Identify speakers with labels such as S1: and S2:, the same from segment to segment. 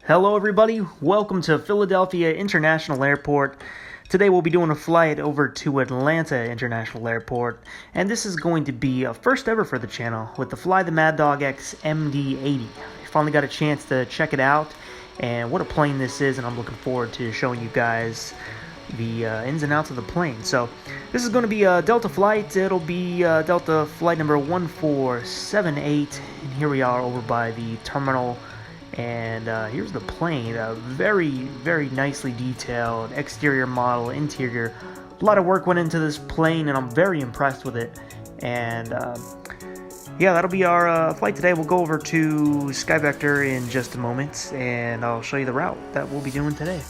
S1: Hello everybody, welcome to Philadelphia International Airport. Today we'll be doing a flight over to Atlanta International Airport, and this is going to be a first ever for the channel with the Fly the Maddog X MD-80. I finally got a chance to check it out, and what a plane this is, and I'm looking forward to showing you guys the ins and outs of the plane. So this is going to be a Delta flight. It'll be Delta flight number 1478, and here we are over by the terminal. And here's the plane, a very nicely detailed exterior model, interior. A lot of work went into this plane, and I'm very impressed with it. And yeah, that'll be our flight today. We'll go over to Sky Vector in just a moment, and I'll show you the route that we'll be doing today.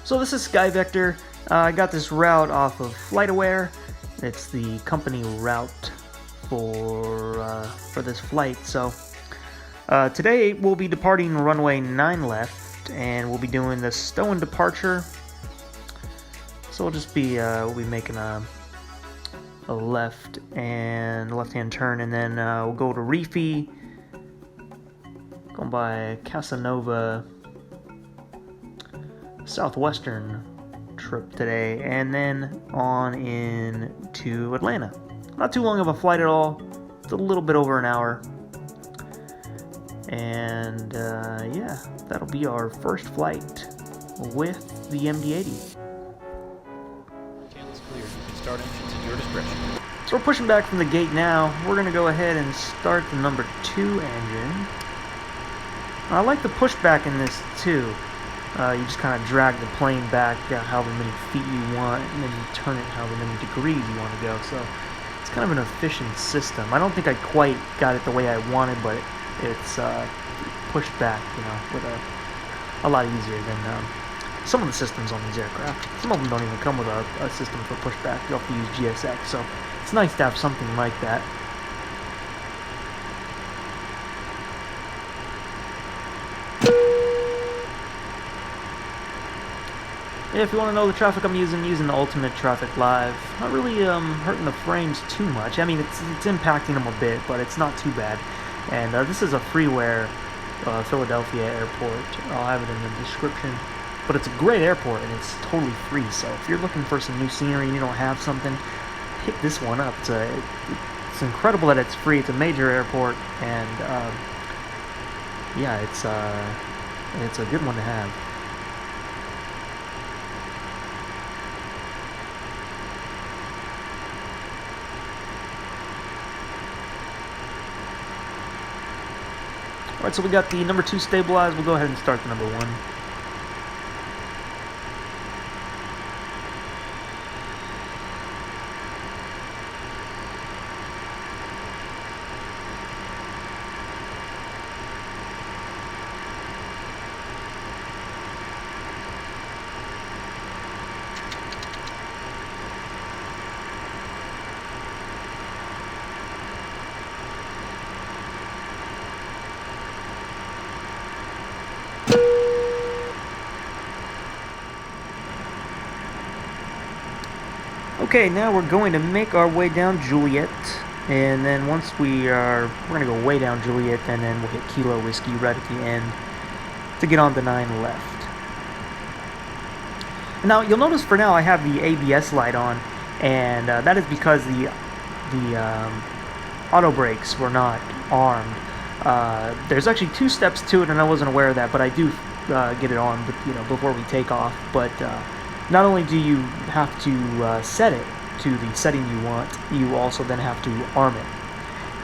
S1: So this is Sky Vector. I got this route off of FlightAware. It's the company route for this flight. So today we'll be departing runway 9 left, and we'll be doing the stow and departure. So we'll just be we'll be making a left-hand turn, and then we'll go to Reefy, going by Casanova Southwestern trip today, and then on in to Atlanta. Not too long of a flight at all. It's a little bit over an hour, and yeah, that'll be our first flight with the MD-80.
S2: Channel is clear. You can start engines at your discretion.
S1: So we're pushing back from the gate now. We're going to go ahead and start the number 2 engine. I like the pushback in this too. You just kind of drag the plane back however many feet you want, and then you turn it however many degrees you want to go. So it's kind of an efficient system. I don't think I quite got it the way I wanted, but it's pushed back, you know, with a lot easier than some of the systems on these aircraft. Some of them don't even come with a system for pushback. You have to use GSX, so it's nice to have something like that. If you want to know the traffic I'm using the Ultimate Traffic Live. Not really hurting the frames too much. I mean, it's impacting them a bit, but it's not too bad. And this is a freeware Philadelphia airport. I'll have it in the description. But it's a great airport, and it's totally free. So if you're looking for some new scenery and you don't have something, hit this one up. It's incredible that it's free. It's a major airport, and yeah, it's a good one to have. Alright, so we got the number 2 stabilized. We'll go ahead and start the number 1. Okay, now we're going to make our way down Juliet, and then once we're going to go way down Juliet, and then we'll hit Kilo Whiskey right at the end to get on the 9 left. Now, you'll notice for now I have the ABS light on, and that is because the auto brakes were not armed. There's actually 2 steps to it, and I wasn't aware of that, but I do get it on, you know, before we take off. But not only do you have to set it to the setting you want, you also then have to arm it.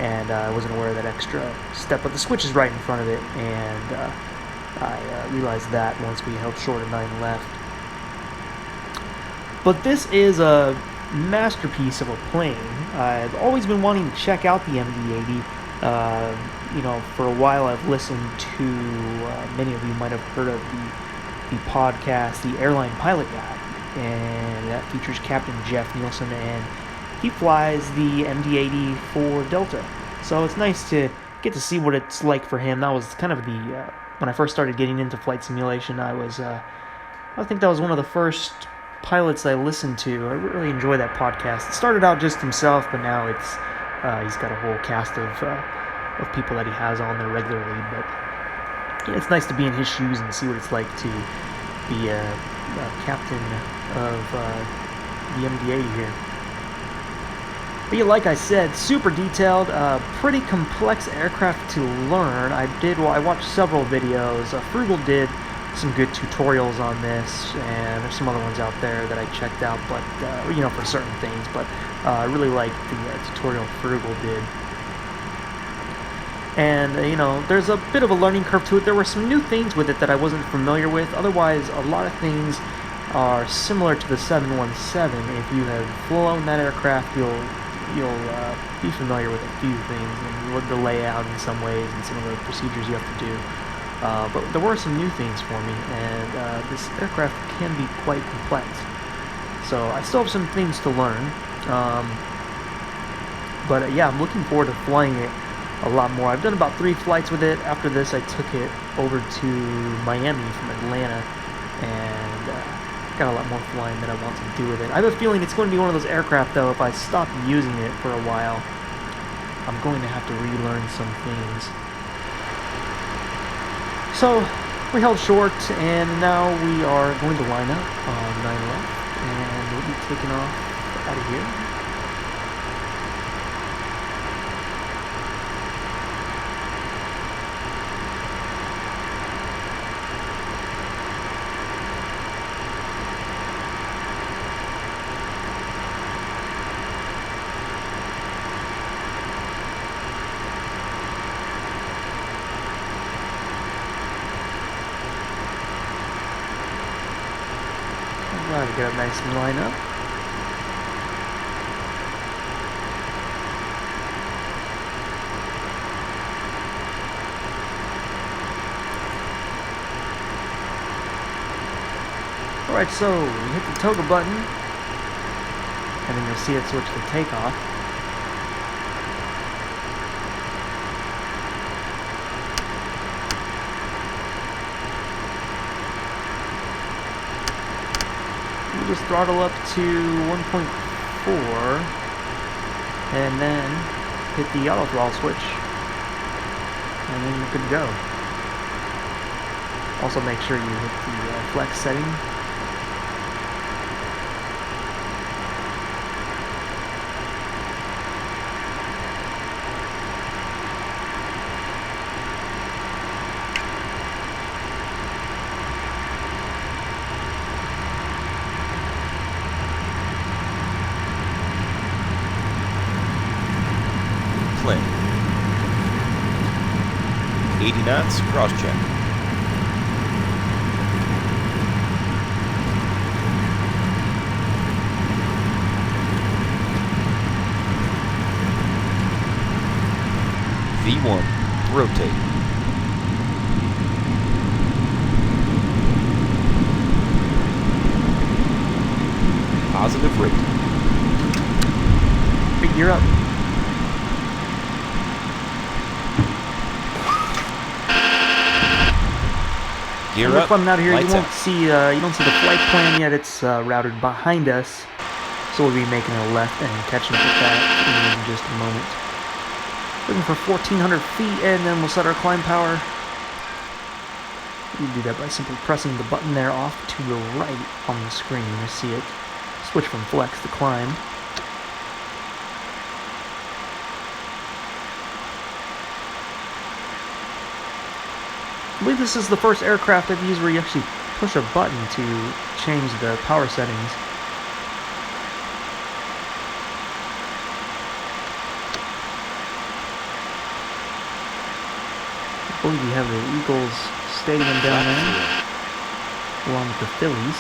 S1: And I wasn't aware of that extra step, but the switch is right in front of it, and I realized that once we held short of 9 left. But this is a masterpiece of a plane. I've always been wanting to check out the MD-80. You know, for a while I've listened to, many of you might have heard of the podcast, The Airline Pilot Guy, and that features Captain Jeff Nielsen, and he flies the MD-80 for Delta. So it's nice to get to see what it's like for him. That was kind of the, when I first started getting into flight simulation, I think that was one of the first pilots I listen to. I really enjoy that podcast. It started out just himself, but now it's he's got a whole cast of people that he has on there regularly. But yeah, it's nice to be in his shoes and see what it's like to be a captain of the MD-80 here. But yeah, like I said, super detailed, pretty complex aircraft to learn. I watched several videos. Frugal did some good tutorials on this, and there's some other ones out there that I checked out, but for certain things. But I really liked the tutorial Frugal did. And there's a bit of a learning curve to it. There were some new things with it that I wasn't familiar with. Otherwise, a lot of things are similar to the 717. If you have flown that aircraft, you'll be familiar with a few things, and the layout in some ways, and some of the procedures you have to do. But there were some new things for me, and this aircraft can be quite complex. So I still have some things to learn. But yeah, I'm looking forward to flying it a lot more. I've done about 3 flights with it. After this, I took it over to Miami from Atlanta, and got a lot more flying that I want to do with it. I have a feeling it's going to be one of those aircraft, though, if I stop using it for a while, I'm going to have to relearn some things. So, we held short, and now we are going to line up on 9 left, and we'll be taking off out of here. Glad to get up nice and line up. Alright, so you hit the toggle button, and then you'll see it switch to takeoff. Just throttle up to 1.4 and then hit the auto throttle switch, and then you're good to go. Also make sure you hit the flex setting.
S3: Clean. 80 knots, cross check. V1, rotate. Positive rate.
S1: Big gear up.
S3: Gear
S1: and we're
S3: up.
S1: climbing out of here. You
S3: Lights
S1: won't
S3: out.
S1: see you don't see the flight plan yet. It's routed behind us, so we'll be making a left and catching up with that in just a moment. Looking for 1,400 feet, and then we'll set our climb power. You do that by simply pressing the button there off to the right on the screen. You see it switch from flex to climb. I believe this is the first aircraft I've used where you actually push a button to change the power settings. I believe you have the Eagles Stadium down there, along with the Phillies.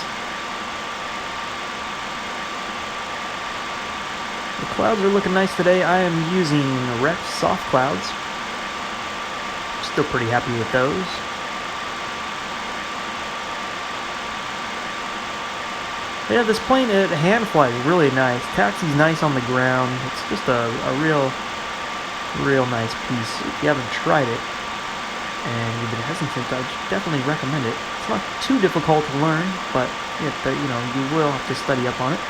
S1: The clouds are looking nice today. I am using Rex soft clouds. Still pretty happy with those. But yeah, this plane, it hand flies really nice. Taxi's nice on the ground. It's just a real nice piece. If you haven't tried it and you've been hesitant, I'd definitely recommend it. It's not too difficult to learn, but You will have to study up on it.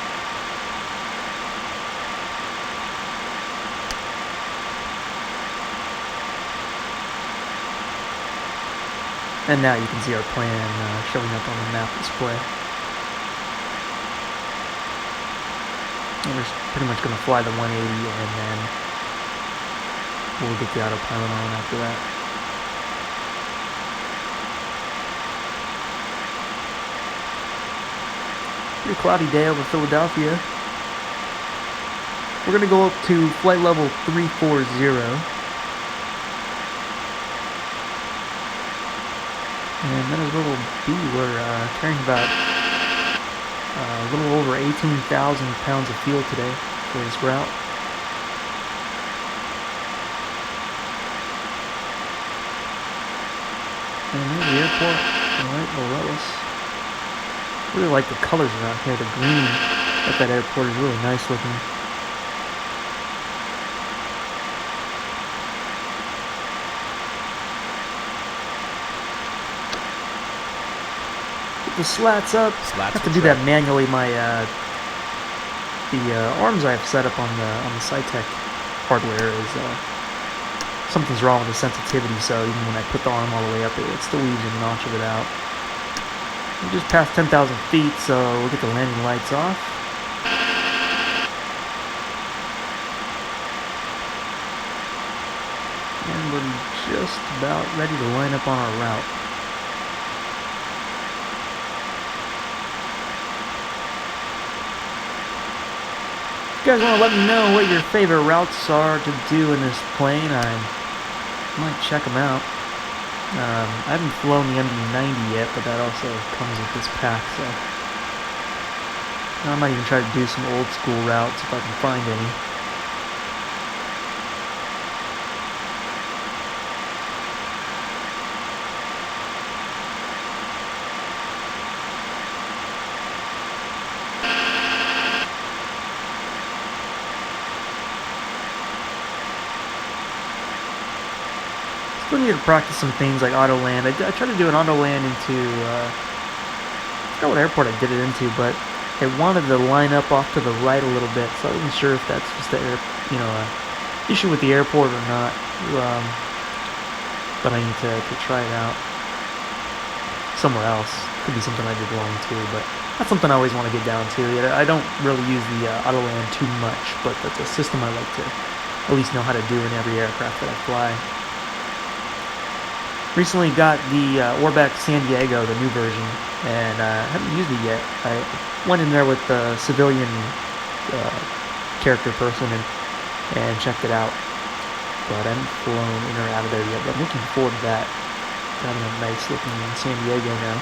S1: And now you can see our plan showing up on the map display. And we're pretty much going to fly the 180, and then we'll get the autopilot on after that. Pretty cloudy day over Philadelphia. We're going to go up to flight level 340. And that is where we'll be. We're carrying about a little over 18,000 pounds of fuel today for this route. And there's the airport right below us. Really like the colors around here. The green at that airport is really nice looking. The slats up. I have to do that manually. My the arms I have set up on the Saitek hardware is something's wrong with the sensitivity. So even when I put the arm all the way up, it still leaves a notch of it out. We just passed 10,000 feet, so we'll get the landing lights off. And we're just about ready to line up on our route. If you guys want to let me know what your favorite routes are to do in this plane, I might check them out. I haven't flown the MD-80 yet, but that also comes with this pack, so I might even try to do some old school routes if I can find any. Still need to practice some things like auto land. I tried to do an auto land into, I forgot what airport I did it into, but it wanted to line up off to the right a little bit, so I wasn't sure if that's just the issue with the airport or not. But I need to try it out somewhere else. Could be something I did wrong too, but that's something I always want to get down to. I don't really use the auto land too much, but that's a system I like to at least know how to do in every aircraft that I fly. Recently got the Orbx San Diego, the new version, and I haven't used it yet. I went in there with the civilian character person and checked it out, but I haven't flown in or out of there yet, but I'm looking forward to that. Having a nice looking San Diego now.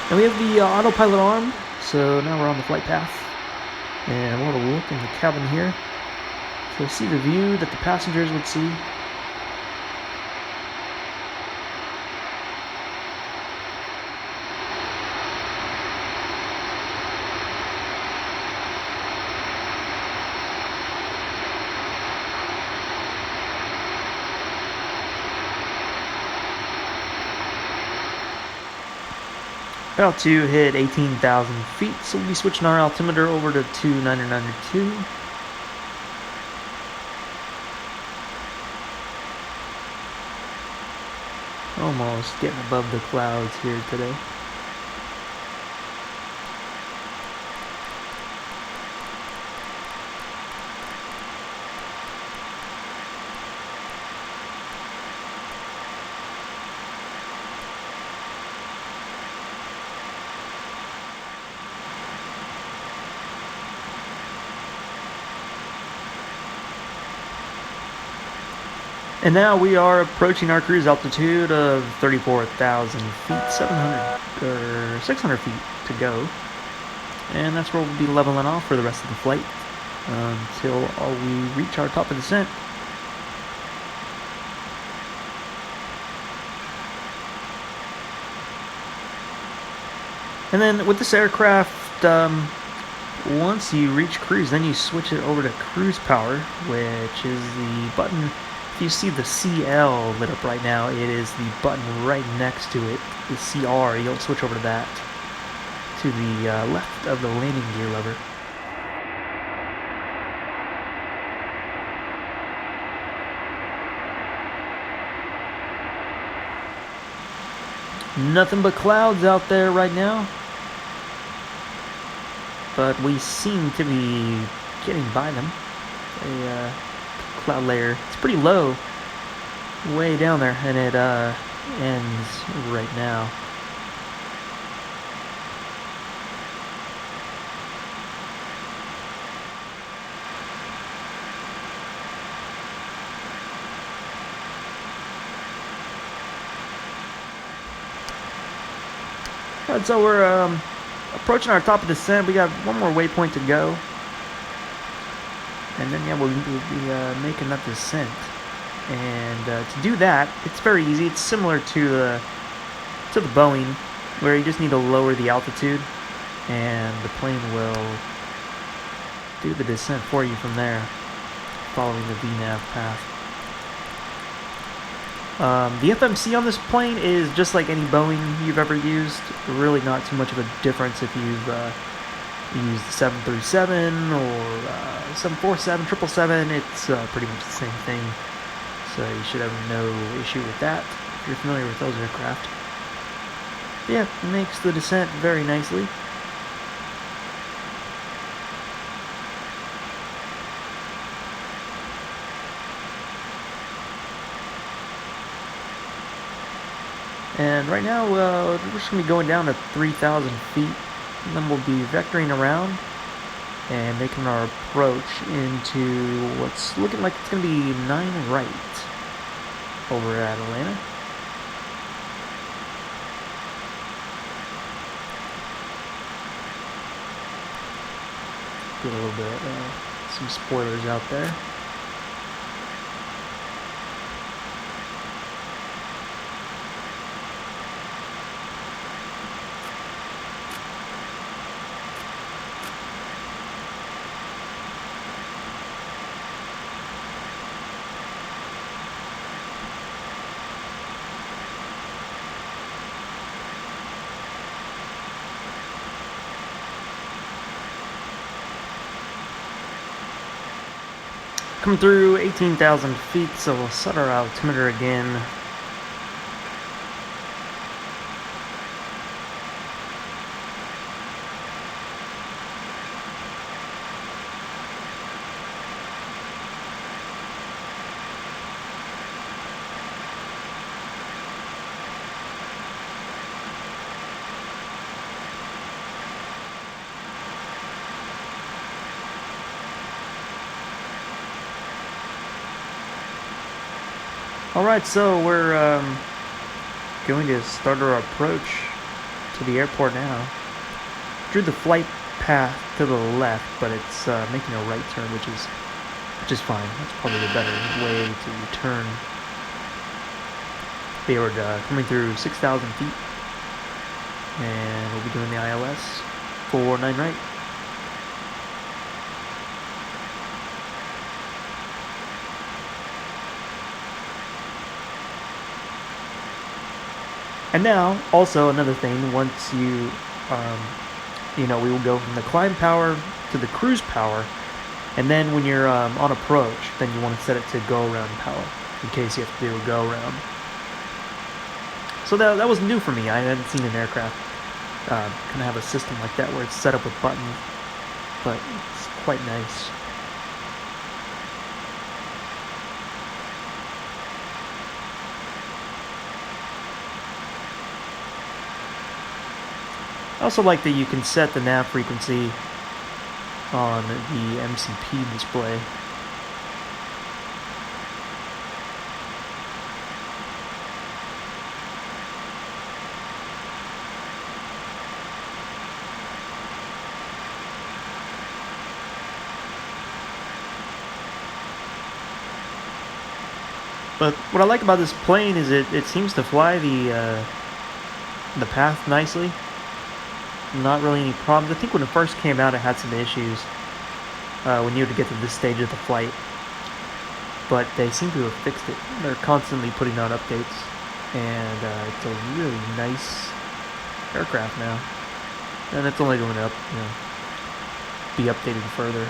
S1: And we have the autopilot arm, so now we're on the flight path. And we're going to look in the cabin here to see the view that the passengers would see. About to hit 18,000 feet, so we'll be switching our altimeter over to 2992. Almost getting above the clouds here today. And now we are approaching our cruise altitude of 34,000 feet, 600 feet to go. And that's where we'll be leveling off for the rest of the flight until we reach our top of descent. And then with this aircraft, once you reach cruise, then you switch it over to cruise power, which is the button If you see the CL lit up right now, it is the button right next to it, the CR. You'll switch over to that, to the left of the landing gear lever. Nothing but clouds out there right now, but we seem to be getting by them. A cloud layer, it's pretty low, way down there, and it ends right now. Alright, so we're approaching our top of descent. We got one more waypoint to go, and then yeah, we'll be making that descent. And to do that, it's very easy. It's similar to the Boeing, where you just need to lower the altitude, and the plane will do the descent for you from there, following the VNAV path. The FMC on this plane is just like any Boeing you've ever used. Really not too much of a difference if you've used the 737 or 747, 777. It's pretty much the same thing. So you should have no issue with that if you're familiar with those aircraft. Yeah, it makes the descent very nicely. And right now, we're just going to be going down to 3,000 feet, and then we'll be vectoring around and making our approach into what's looking like it's going to be 9 right over at Atlanta. Get a little bit, some spoilers out there. Coming through 18,000 feet, so we'll set our altimeter again. Alright, so we're going to start our approach to the airport now. Drew the flight path to the left, but it's making a right turn, which is fine. That's probably the better way to turn. They were coming through 6,000 feet, and we'll be doing the ILS for 9 right. And now, also another thing, once you, we will go from the climb power to the cruise power, and then when you're on approach, then you want to set it to go around power, in case you have to do a go around. So that was new for me. I hadn't seen an aircraft kind of have a system like that where it's set up with buttons, but it's quite nice. I also like that you can set the nav frequency on the MCP display. But what I like about this plane is it seems to fly the path nicely. Not really any problems. I think when it first came out, it had some issues when you had to get to this stage of the flight. but they seem to have fixed it. They're constantly putting out updates, and it's a really nice aircraft now, and it's only going to be updated further.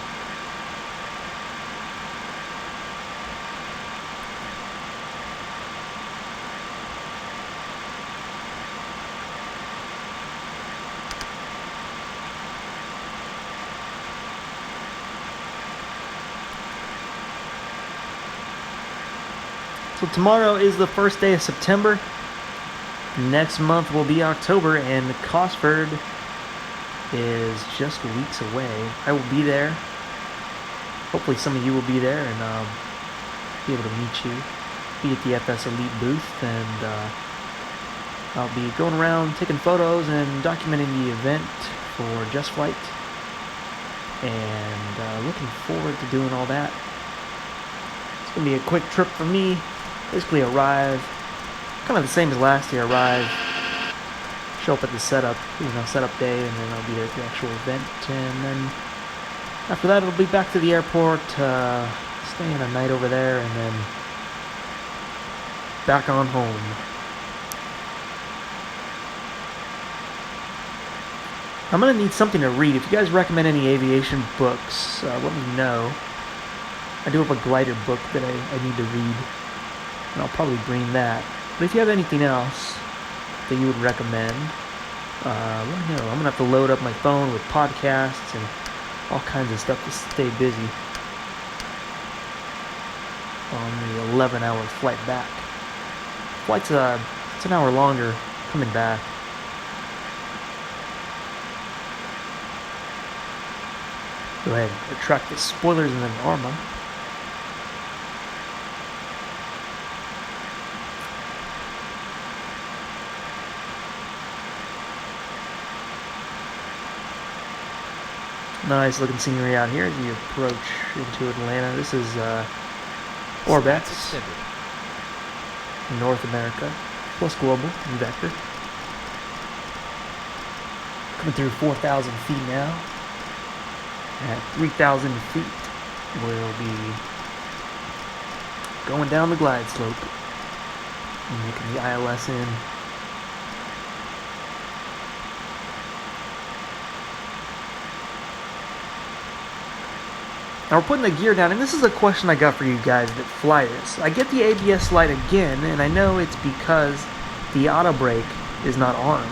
S1: So tomorrow is the first day of September. Next month will be October, and Cosford is just weeks away. I will be there. Hopefully some of you will be there, and I'll be able to meet you. Be at the FSElite booth, and I'll be going around taking photos and documenting the event for Just Flight. And looking forward to doing all that. It's going to be a quick trip for me. Basically arrive, kind of the same as last year, arrive, show up at the setup day, and then I'll be there at the actual event, and then after that it'll be back to the airport, staying a night over there, and then back on home. I'm going to need something to read. If you guys recommend any aviation books, let me know. I do have a glider book that I need to read, and I'll probably bring that. But if you have anything else that you would recommend, let me know. I'm going to have to load up my phone with podcasts and all kinds of stuff to stay busy on the 11-hour flight back. Flight's it's an hour longer coming back. Go ahead and retract the spoilers and then armor. Nice looking scenery out here as you approach into Atlanta. This is Orbx North America plus Global and Vector. Coming through 4,000 feet now. At 3,000 feet, we'll be going down the glide slope and making the ILS in. Now we're putting the gear down, and this is a question I got for you guys that fly this. I get the ABS light again, and I know it's because the auto brake is not armed,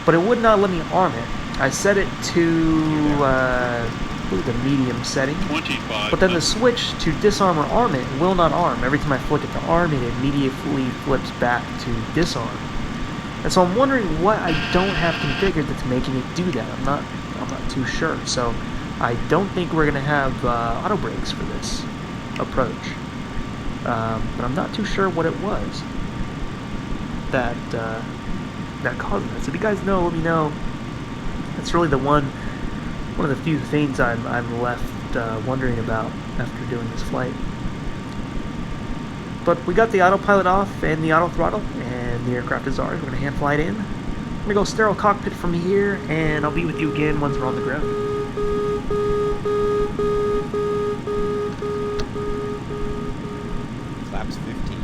S1: but it would not let me arm it. I set it to the medium setting, but then the switch to disarm or arm it will not arm. Every time I flick it to arm it, it immediately flips back to disarm. And so I'm wondering what I don't have configured that's making it do that. I'm not too sure. So I don't think we're gonna have auto brakes for this approach, but I'm not too sure what it was that caused that. So if you guys know, let me know. That's really the one of the few things I'm left wondering about after doing this flight. But we got the autopilot off and the auto throttle, and the aircraft is ours. We're gonna hand fly it in. I'm gonna go sterile cockpit from here, and I'll be with you again once we're on the ground.
S3: Flaps 15.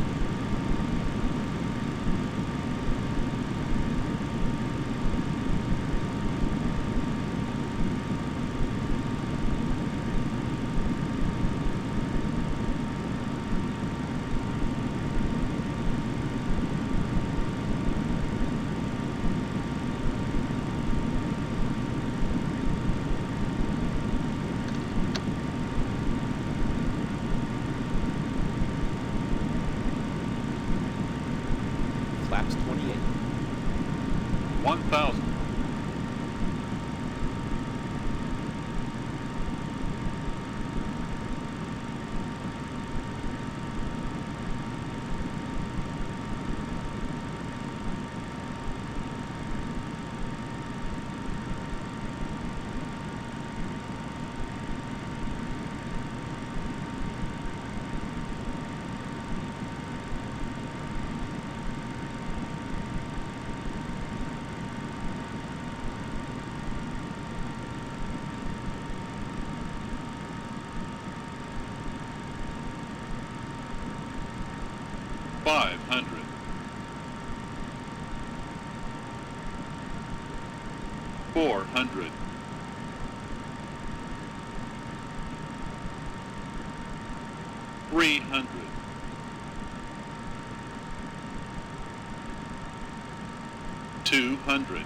S4: 500. 400. 300. 200.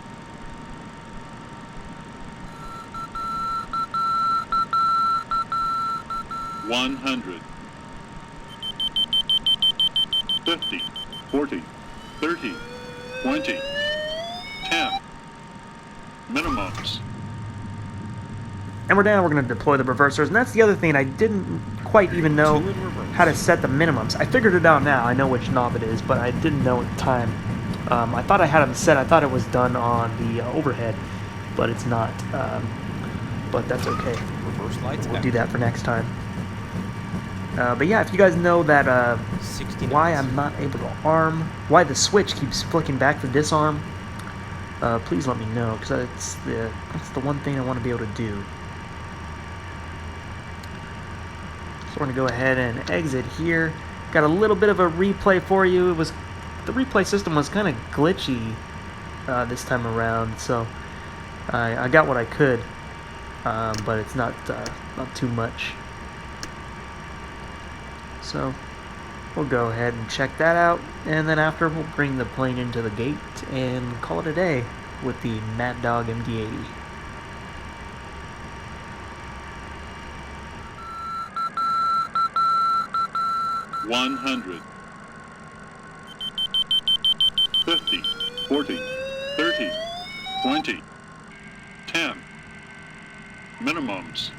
S4: 100. 50, 40, 30, 20, 10. Minimums.
S1: And we're down, we're going to deploy the reversers, and that's the other thing, I didn't quite even know
S3: Two in reverse.
S1: how to set the minimums. I figured it out now, I know which knob it is, but I didn't know at the time. I thought I had them set, I thought it was done on the overhead, but it's not. But that's okay.
S3: Reverse lights.
S1: We'll do that for next time. But yeah, if you guys know that
S3: 60
S1: why
S3: knots.
S1: I'm not able to arm, why the switch keeps flicking back to disarm, please let me know, because that's the one thing I want to be able to do. So we're going to go ahead and exit here. Got a little bit of a replay for you. The replay system was kind of glitchy this time around, so I got what I could, but it's not too much. So we'll go ahead and check that out, and then after we'll bring the plane into the gate and call it a day with the Maddog MD-80.
S4: One 50, 40, 30, 20, 10. Minimums.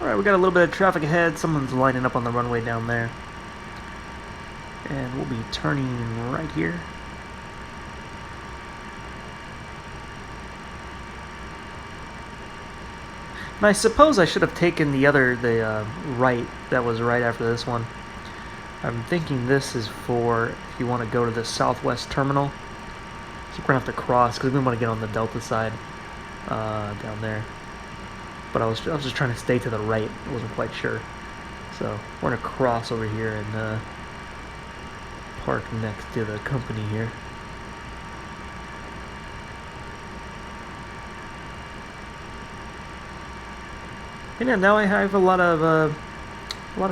S1: Alright, we got a little bit of traffic ahead. Someone's lining up on the runway down there. And we'll be turning right here. And I suppose I should have taken the right that was right after this one. I'm thinking this is for if you want to go to the southwest terminal. So we're going to have to cross because we want to get on the Delta side down there. But I was just trying to stay to the right. I wasn't quite sure. So we're going to cross over here and park next to the company here. And yeah, now I have a lot of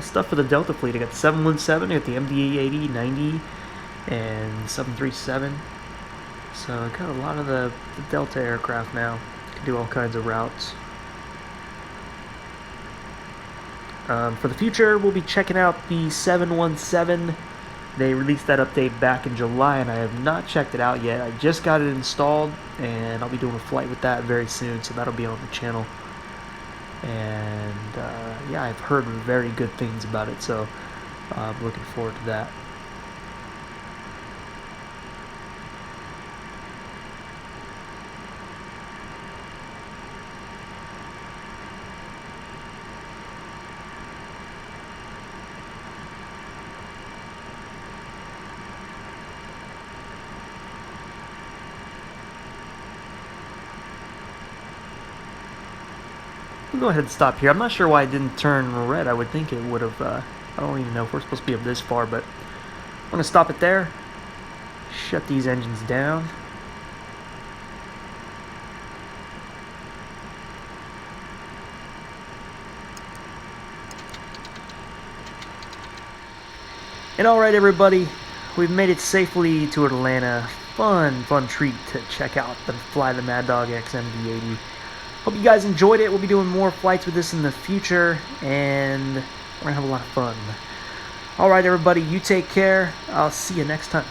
S1: stuff for the Delta fleet. I got the 717, I got the MD-80, 90, and 737. So I got a lot of the Delta aircraft now. Can do all kinds of routes. For the future, we'll be checking out the 717. They released that update back in July, and I have not checked it out yet. I just got it installed, and I'll be doing a flight with that very soon, so that'll be on the channel. And yeah, I've heard very good things about it, so I'm looking forward to that. We'll go ahead and stop here. I'm not sure why it didn't turn red. I would think it would have. I don't even know if we're supposed to be up this far, but I'm going to stop it there. Shut these engines down. And alright everybody, we've made it safely to Atlanta. fun treat to check out the fly the Maddog X MD-80. Hope you guys enjoyed it. We'll be doing more flights with this in the future, and we're gonna have a lot of fun. All right, everybody, you take care. I'll see you next time.